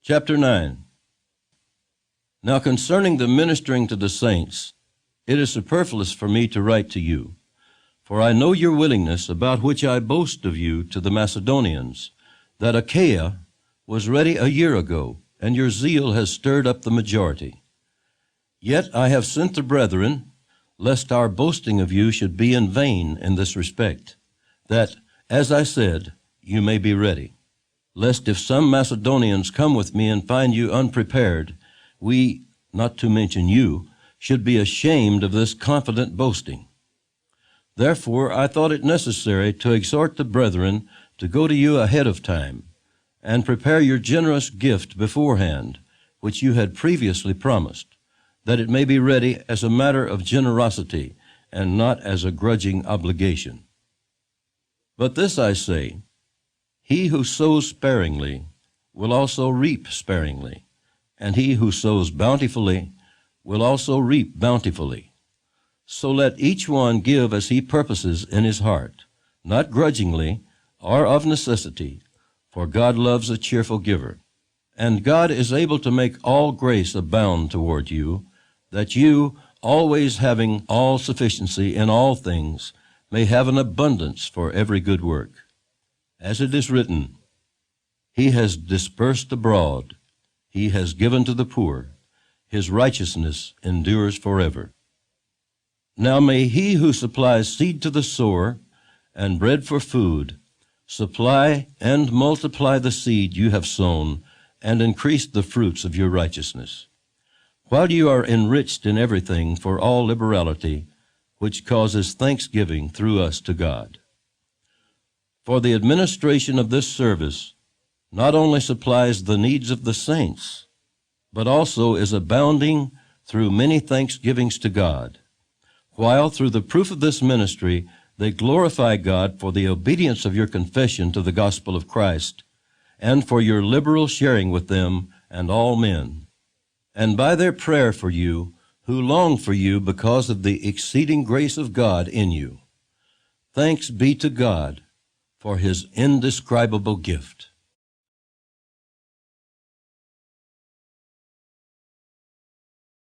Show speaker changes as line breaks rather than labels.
Chapter 9. Now concerning the ministering to the saints, it is superfluous for me to write to you, for I know your willingness, about which I boast of you to the Macedonians, that Achaia was ready a year ago, and your zeal has stirred up the majority. Yet I have sent the brethren, lest our boasting of you should be in vain in this respect, that, as I said, you may be ready. Lest if some Macedonians come with me and find you unprepared, we, not to mention you, should be ashamed of this confident boasting. Therefore I thought it necessary to exhort the brethren to go to you ahead of time, and prepare your generous gift beforehand, which you had previously promised, that it may be ready as a matter of generosity, and not as a grudging obligation. But this I say, he who sows sparingly will also reap sparingly, and he who sows bountifully will also reap bountifully. So let each one give as he purposes in his heart, not grudgingly or of necessity, for God loves a cheerful giver. And God is able to make all grace abound toward you, that you, always having all sufficiency in all things, may have an abundance for every good work. As it is written, He has dispersed abroad, He has given to the poor, His righteousness endures forever. Now may He who supplies seed to the sower and bread for food supply and multiply the seed you have sown and increase the fruits of your righteousness, while you are enriched in everything for all liberality, which causes thanksgiving through us to God. For the administration of this service not only supplies the needs of the saints, but also is abounding through many thanksgivings to God, while through the proof of this ministry they glorify God for the obedience of your confession to the gospel of Christ, and for your liberal sharing with them and all men, and by their prayer for you, who long for you because of the exceeding grace of God in you. Thanks be to God for His indescribable gift.